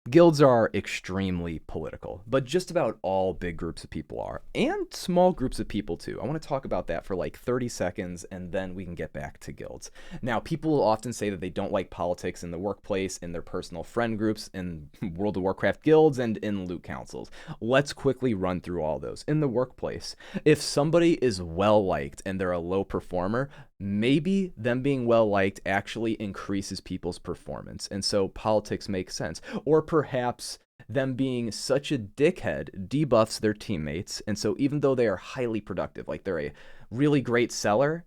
Guilds are extremely political, but just about all big groups of people are, and small groups of people too. I want to talk about that for like 30 seconds, and then we can get back to guilds. Now, people will often say that they don't like politics in the workplace, in their personal friend groups, in World of Warcraft guilds, and in loot councils. Let's quickly run through all those. In the workplace, if somebody is well liked and they're a low performer, maybe them being well liked actually increases people's performance, and so politics makes sense. Or perhaps them being such a dickhead debuffs their teammates, and so even though they are highly productive, like they're a really great seller,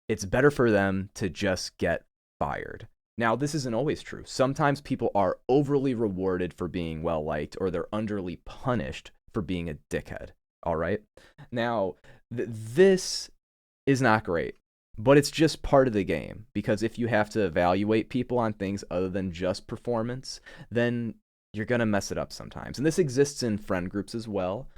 it's better for them to just get fired. Now, this isn't always true. Sometimes people are overly rewarded for being well liked, or they're underly punished for being a dickhead. All right? Now, this is not great, but it's just part of the game, because if you have to evaluate people on things other than just performance, then you're going to mess it up sometimes. And this exists in friend groups as well.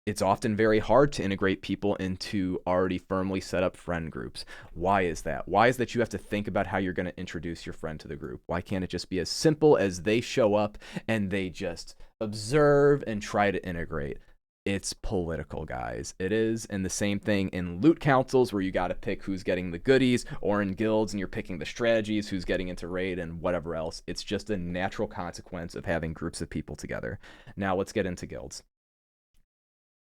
It's often very hard to integrate people into already firmly set up friend groups. Why is that? Why is that you have to think about how you're going to introduce your friend to the group? Why can't it just be as simple as they show up and they just observe and try to integrate? It's political, guys. It is. And the same thing in loot councils, where you got to pick who's getting the goodies, or in guilds and you're picking the strategies, who's getting into raid and whatever else. It's just a natural consequence of having groups of people together. Now let's get into guilds.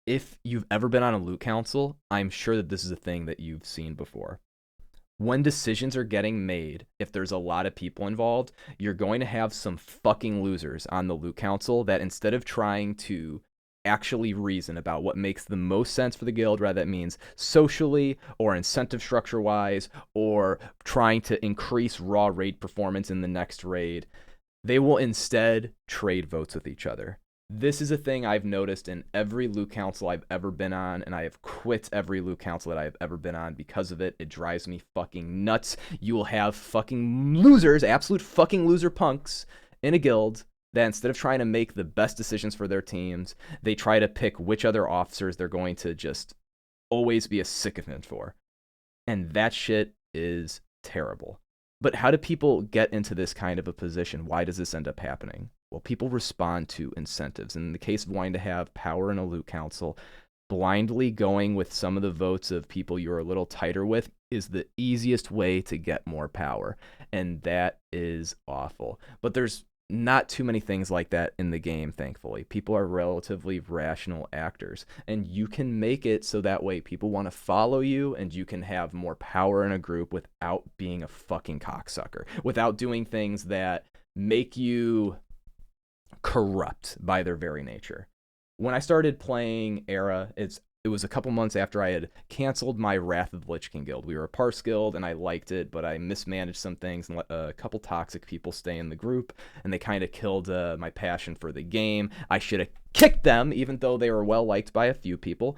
If you've ever been on a loot council, I'm sure that this is a thing that you've seen before. When decisions are getting made, if there's a lot of people involved, you're going to have some fucking losers on the loot council that, instead of trying to actually reason about what makes the most sense for the guild, rather that means socially or incentive structure wise, or trying to increase raw raid performance in the next raid, they will instead trade votes with each other. This is a thing I've noticed in every loot council I've ever been on, and I have quit every loot council that I've ever been on because of it. It drives me fucking nuts. You will have fucking losers, absolute fucking loser punks in a guild that, instead of trying to make the best decisions for their teams, they try to pick which other officers they're going to just always be a sycophant for. And that shit is terrible. But how do people get into this kind of a position? Why does this end up happening? Well, people respond to incentives. In the case of wanting to have power in a loot council, blindly going with some of the votes of people you're a little tighter with is the easiest way to get more power. And that is awful. But there's not too many things like that in the game, thankfully. People are relatively rational actors, and you can make it so that way people want to follow you, and you can have more power in a group without being a fucking cocksucker, without doing things that make you corrupt by their very nature. When I started playing Era, it was a couple months after I had canceled my Wrath of the Lich King guild. We were a parse guild, and I liked it, but I mismanaged some things and let a couple toxic people stay in the group, and they kind of killed my passion for the game. I should have kicked them, even though they were well liked by a few people,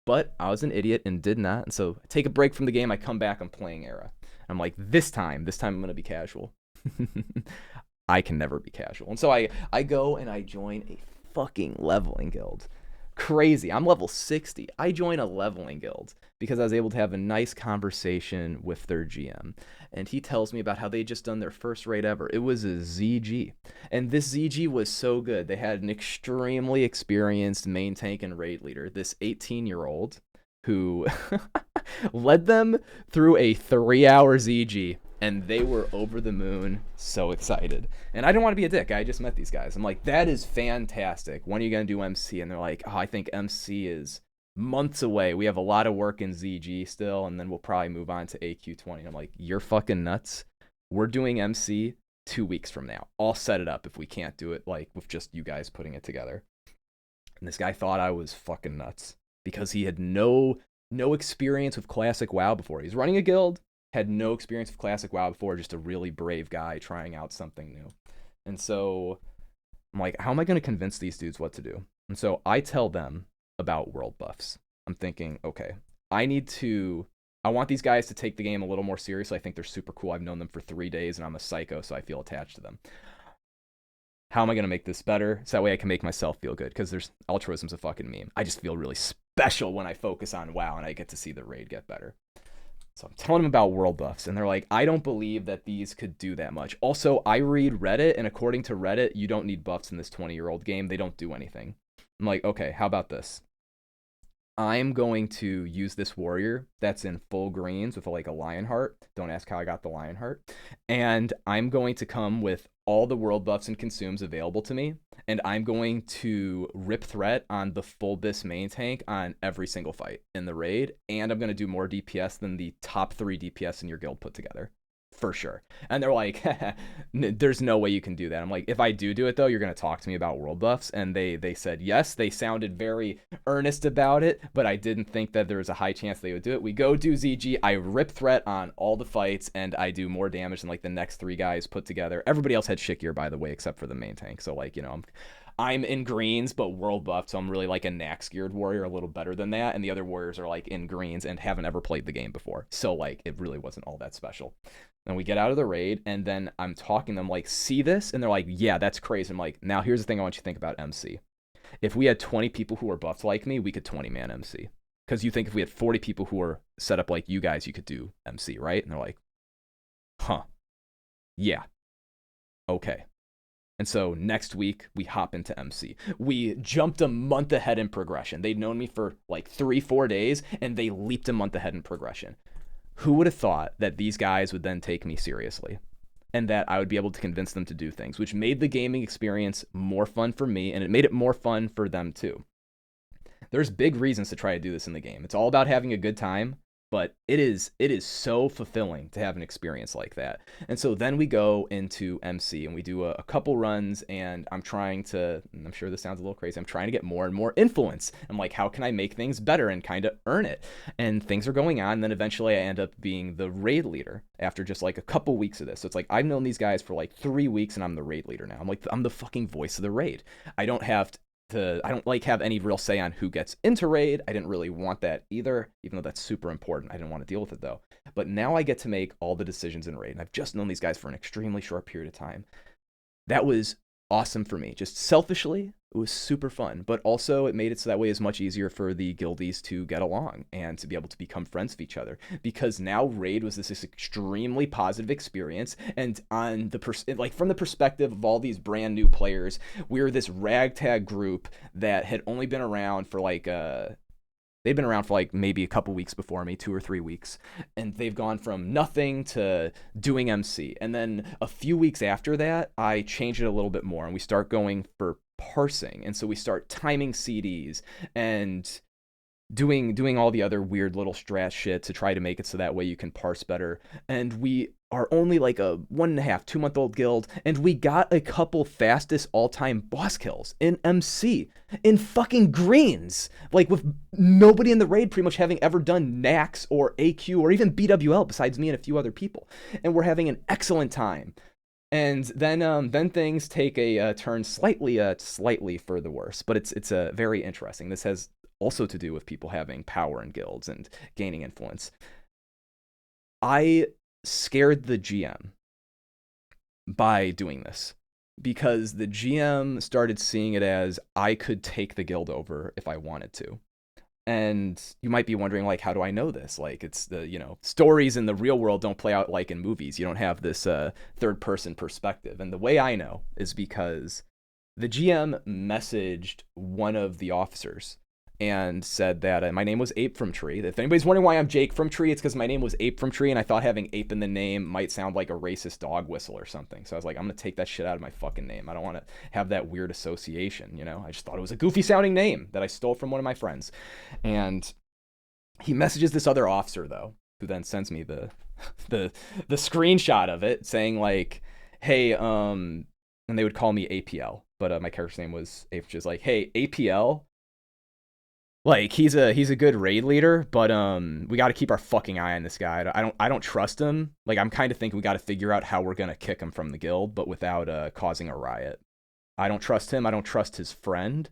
but I was an idiot and did not. And so I take a break from the game, I come back, I'm playing Era. I'm like, this time I'm going to be casual. I can never be casual. And so I go and I join a fucking leveling guild. Crazy. I'm level 60. I join a leveling guild because I was able to have a nice conversation with their GM. And he tells me about how they just done their first raid ever. It was a ZG. And this ZG was so good. They had an extremely experienced main tank and raid leader, this 18-year-old who led them through a 3-hour ZG. And they were over the moon, so excited. And I didn't want to be a dick. I just met these guys. I'm like, that is fantastic. When are you going to do MC? And they're like, oh, I think MC is months away. We have a lot of work in ZG still, and then we'll probably move on to AQ20. And I'm like, you're fucking nuts. We're doing MC 2 weeks from now. I'll set it up if we can't do it like with just you guys putting it together. And this guy thought I was fucking nuts because he had no experience with classic WoW before. He's running a guild. Had no experience with classic WoW before, just a really brave guy trying out something new. And so I'm like, how am I going to convince these dudes what to do? And so I tell them about world buffs. I'm thinking, okay, I want these guys to take the game a little more seriously. I think they're super cool. I've known them for 3 days, and I'm a psycho, so I feel attached to them. How am I going to make this better? So that way I can make myself feel good, because altruism's a fucking meme. I just feel really special when I focus on WoW, and I get to see the raid get better. So I'm telling them about world buffs, and they're like, I don't believe that these could do that much. Also, I read Reddit, and according to Reddit, you don't need buffs in this 20-year-old game. They don't do anything. I'm like, okay, how about this? I'm going to use this warrior that's in full greens with like a lion heart. Don't ask how I got the lion heart. And I'm going to come with all the world buffs and consumes available to me. And I'm going to rip threat on the full bis main tank on every single fight in the raid. And I'm going to do more DPS than the top 3 DPS in your guild put together. For sure. And they're like, there's no way you can do that. I'm like, if I do it though, you're going to talk to me about world buffs. And they said yes. They sounded very earnest about it, but I didn't think that there was a high chance they would do it. We go do ZG. I rip threat on all the fights, and I do more damage than like the next 3 guys put together. Everybody else had shit gear, by the way, except for the main tank. So like, I'm in greens, but world buffed, so I'm really like a Nax geared warrior, a little better than that. And the other warriors are like in greens and haven't ever played the game before. So like, it really wasn't all that special. Then we get out of the raid, and then I'm talking to them like, see this? And they're like, yeah, that's crazy. I'm like, now here's the thing I want you to think about MC. If we had 20 people who were buffed like me, we could 20-man MC. Because you think if we had 40 people who were set up like you guys, you could do MC, right? And they're like, huh, yeah, okay. And so next week, we hop into MC. We jumped a month ahead in progression. They'd known me for like 3-4 days, and they leaped a month ahead in progression. Who would have thought that these guys would then take me seriously, and that I would be able to convince them to do things, which made the gaming experience more fun for me, and it made it more fun for them too. There's big reasons to try to do this in the game. It's all about having a good time, but it is so fulfilling to have an experience like that. And so then we go into MC, and we do a couple runs, and I'm trying to, and I'm sure this sounds a little crazy, I'm trying to get more and more influence. I'm like, how can I make things better and kind of earn it? And things are going on, and then eventually I end up being the raid leader after just like a couple weeks of this. So it's like, I've known these guys for like 3 weeks, and I'm the raid leader now. I'm like, I'm the fucking voice of the raid. I don't like have any real say on who gets into raid. I didn't really want that either, even though that's super important. I didn't want to deal with it though. But now I get to make all the decisions in raid, and I've just known these guys for an extremely short period of time. That was awesome for me. Just selfishly, it was super fun, but also it made it so that way it's much easier for the guildies to get along and to be able to become friends with each other, because now raid was this extremely positive experience. And on the like from the perspective of all these brand new players, we're this ragtag group that had only been around for like they'd been around for like maybe a couple weeks before me, 2 or 3 weeks, and they've gone from nothing to doing MC. And then a few weeks after that, I changed it a little bit more, and we start going for parsing. And so we start timing CDs and doing all the other weird little strat shit to try to make it so that way you can parse better. And we are only like a 1.5, 2-month-old guild, and we got a couple fastest all-time boss kills in MC in fucking greens, like with nobody in the raid pretty much having ever done Nax or AQ or even BWL besides me and a few other people. And we're having an excellent time. And then things take a turn slightly for the worse, but it's very interesting. This has also to do with people having power in guilds and gaining influence. I scared the GM by doing this, because the GM started seeing it as I could take the guild over if I wanted to. And you might be wondering, like, how do I know this? Like, it's the, stories in the real world don't play out like in movies. You don't have this third person perspective. And the way I know is because the GM messaged one of the officers and said that my name was Ape from Tree. If anybody's wondering why I'm Jake from Tree, it's because my name was Ape from Tree, and I thought having Ape in the name might sound like a racist dog whistle or something. So I was like, I'm going to take that shit out of my fucking name. I don't want to have that weird association, I just thought it was a goofy sounding name that I stole from one of my friends. And he messages this other officer, though, who then sends me the screenshot of it saying like, hey, and they would call me APL, but my character's name was Ape, which is like, hey, APL, like, he's a good raid leader, but we got to keep our fucking eye on this guy. I don't trust him. Like, I'm kind of thinking we got to figure out how we're gonna kick him from the guild, but without causing a riot. I don't trust him. I don't trust his friend.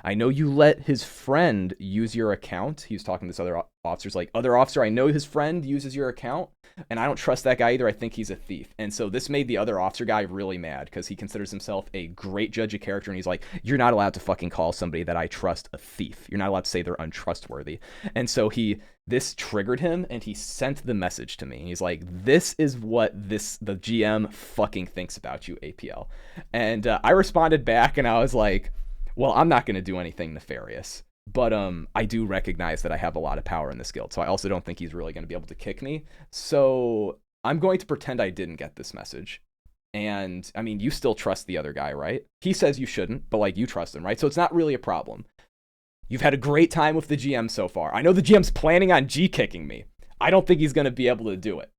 I know you let his friend use your account. He was talking to this other officer's like, other officer, I know his friend uses your account, and I don't trust that guy either. I think he's a thief. And so this made the other officer guy really mad because he considers himself a great judge of character, and he's like, you're not allowed to fucking call somebody that I trust a thief. You're not allowed to say they're untrustworthy. And so this triggered him, and he sent the message to me. He's like, this is what the GM fucking thinks about you, APL. And I responded back, and I was like, well, I'm not going to do anything nefarious. But I do recognize that I have a lot of power in this guild, so I also don't think he's really going to be able to kick me. So I'm going to pretend I didn't get this message. And, I mean, you still trust the other guy, right? He says you shouldn't, but, like, you trust him, right? So it's not really a problem. You've had a great time with the GM so far. I know the GM's planning on G-kicking me. I don't think he's going to be able to do it.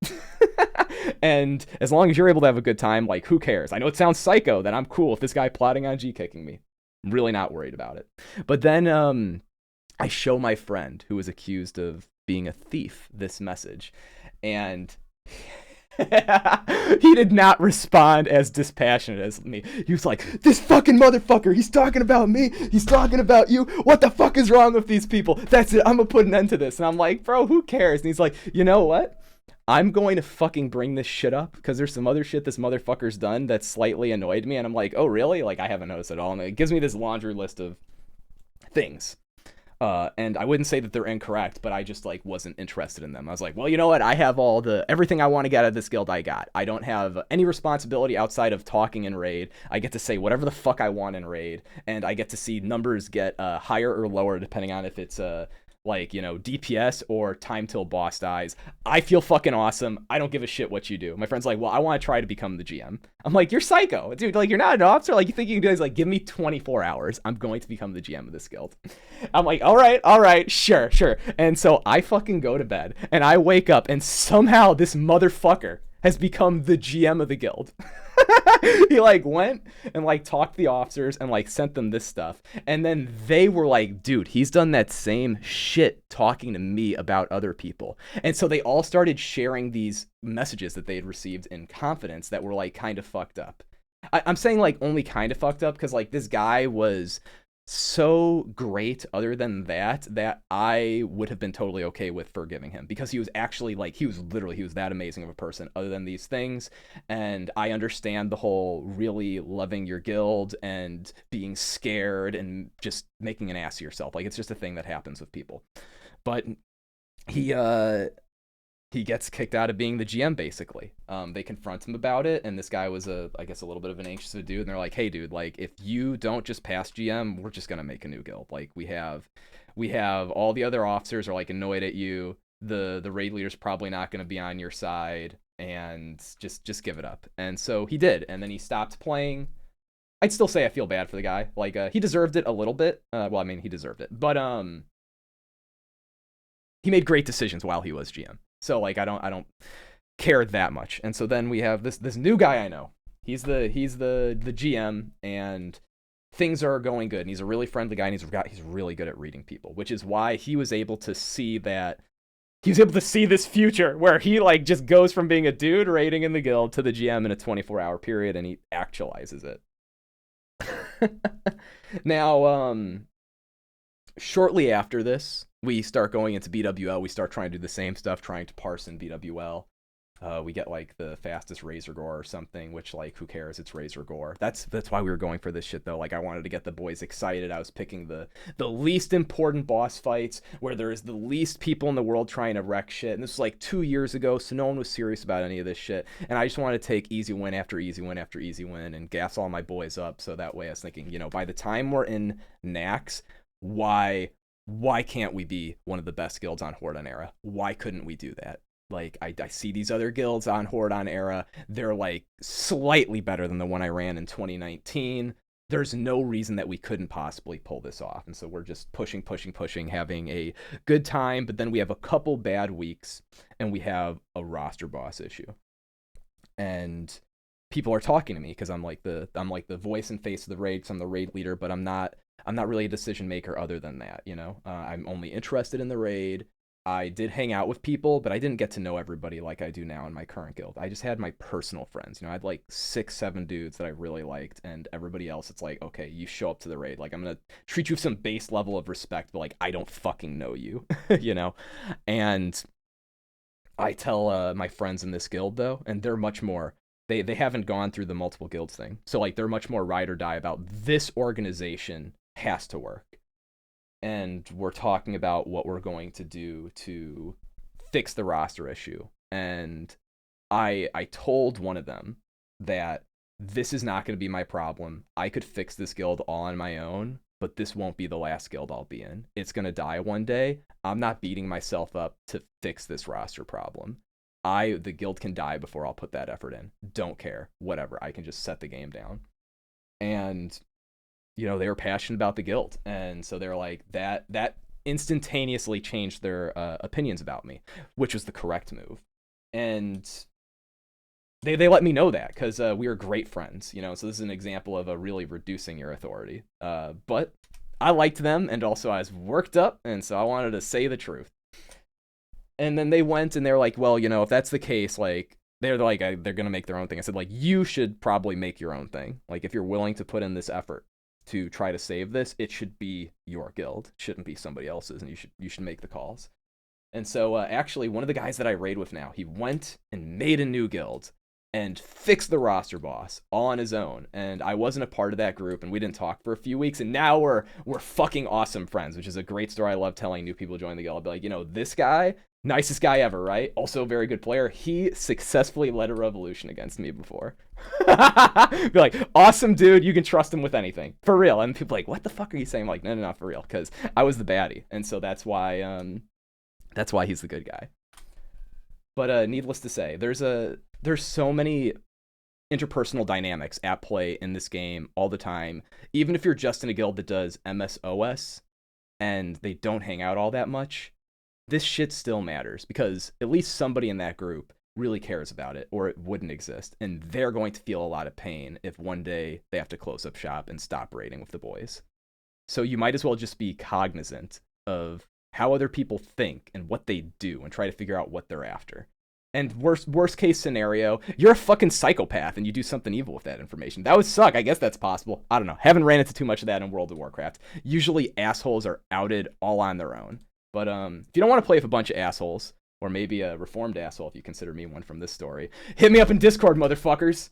And as long as you're able to have a good time, like, who cares? I know it sounds psycho that I'm cool with this guy plotting on G-kicking me. I'm really not worried about it. But then I show my friend who was accused of being a thief this message, and he did not respond as dispassionate as me. He was like, this fucking motherfucker, he's talking about me, he's talking about you, what the fuck is wrong with these people? That's it, I'm gonna put an end to this. And I'm like, bro, who cares? And he's like, you know what? I'm going to fucking bring this shit up because there's some other shit this motherfucker's done that slightly annoyed me. And I'm like, oh, really? Like, I haven't noticed at all. And it gives me this laundry list of things. And I wouldn't say that they're incorrect, but I just, like, wasn't interested in them. I was like, well, you know what? I have everything I want to get out of this guild I got. I don't have any responsibility outside of talking in raid. I get to say whatever the fuck I want in raid. And I get to see numbers get higher or lower depending on if it's like, you know, DPS or time till boss dies. I feel fucking awesome. I don't give a shit what you do. My friend's like, well, I want to try to become the GM. I'm like, you're psycho. Dude, like, you're not an officer. Like, you think you can do this? Like, give me 24 hours. I'm going to become the GM of this guild. I'm like, all right, sure. And so I fucking go to bed, and I wake up, and somehow this motherfucker has become the GM of the guild. He like went and like talked to the officers and like sent them this stuff, and then they were like, dude, he's done that same shit talking to me about other people. And so they all started sharing these messages that they had received in confidence that were like kind of fucked up. I'm saying like only kind of fucked up because like this guy was so great other than that I would have been totally okay with forgiving him because he was actually like he was that amazing of a person other than these things. And I understand the whole really loving your guild and being scared and just making an ass of yourself. Like, it's just a thing that happens with people. But he gets kicked out of being the GM, basically. They confront him about it, and this guy was, I guess, a little bit of an anxious dude, and they're like, hey, dude, like, if you don't just pass GM, we're just gonna make a new guild. Like, we have all the other officers are, like, annoyed at you, the raid leader's probably not gonna be on your side, and just give it up. And so he did, and then he stopped playing. I'd still say I feel bad for the guy. Like, he deserved it a little bit. Well, I mean, he deserved it, but, he made great decisions while he was GM. So like I don't care that much. And so then we have this new guy I know. He's the GM, and things are going good. And he's a really friendly guy, and he's really good at reading people, which is why he was able to see this future where he like just goes from being a dude raiding in the guild to the GM in a 24-hour period, and he actualizes it. Now, shortly after this, we start going into BWL. We start trying to do the same stuff, trying to parse in BWL. We get like the fastest Razor Gore or something, which like who cares? It's Razor Gore. That's why we were going for this shit though. Like I wanted to get the boys excited. I was picking the least important boss fights where there is the least people in the world trying to wreck shit. And this was like 2 years ago, so no one was serious about any of this shit. And I just wanted to take easy win after easy win after easy win and gas all my boys up. So that way I was thinking, you know, by the time we're in Nax, why can't we be one of the best guilds on Horde on Era? Why couldn't we do that? Like, I see these other guilds on Horde on Era. They're, like, slightly better than the one I ran in 2019. There's no reason that we couldn't possibly pull this off. And so we're just pushing, having a good time. But then we have a couple bad weeks, and we have a roster boss issue. And people are talking to me because I'm like the voice and face of the raid, because I'm the raid leader, but I'm not really a decision maker other than that, you know? I'm only interested in the raid. I did hang out with people, but I didn't get to know everybody like I do now in my current guild. I just had my personal friends. You know, I had like 6, 7 dudes that I really liked, and everybody else, it's like, okay, you show up to the raid. Like, I'm gonna treat you with some base level of respect, but like, I don't fucking know you, you know? And I tell my friends in this guild though, and they're much more. They haven't gone through the multiple guilds thing, so like they're much more ride or die about this organization has to work, and we're talking about what we're going to do to fix the roster issue. And I told one of them that this is not going to be my problem. I could fix this guild all on my own, but this won't be the last guild I'll be in. It's going to die one day. I'm not beating myself up to fix this roster problem. The guild can die before I'll put that effort in. Don't care. Whatever. I can just set the game down. And you know, they were passionate about the guild, and so they're like that instantaneously changed their opinions about me, which was the correct move. And they let me know that because we were great friends, you know. So this is an example of a really reducing your authority. But I liked them, and also I was worked up, and so I wanted to say the truth. And then they went and they were like, well, you know, if that's the case, like they're like they're gonna make their own thing. I said, like, you should probably make your own thing. Like, if you're willing to put in this effort to try to save this, it should be your guild. It shouldn't be somebody else's, and you should make the calls. And so actually, one of the guys that I raid with now, he went and made a new guild and fixed the roster boss all on his own. And I wasn't a part of that group, and we didn't talk for a few weeks. And now we're fucking awesome friends, which is a great story. I love telling new people join the guild. I'll be like, you know, this guy, nicest guy ever, right? Also a very good player. He successfully led a revolution against me before. Be like, awesome dude, you can trust him with anything, for real. And people are like, what the fuck are you saying? I'm like, no, for real, because I was the baddie, and so that's why he's the good guy. But needless to say, there's so many interpersonal dynamics at play in this game all the time. Even if you're just in a guild that does MSOS and they don't hang out all that much, this shit still matters because at least somebody in that group really cares about it, or it wouldn't exist. And they're going to feel a lot of pain if one day they have to close up shop and stop raiding with the boys. So you might as well just be cognizant of how other people think and what they do and try to figure out what they're after. And worst case scenario, you're a fucking psychopath and you do something evil with that information. That would suck. I guess that's possible. I don't know. Haven't ran into too much of that in World of Warcraft. Usually assholes are outed all on their own. But if you don't want to play with a bunch of assholes, or maybe a reformed asshole if you consider me one from this story, hit me up in Discord, motherfuckers.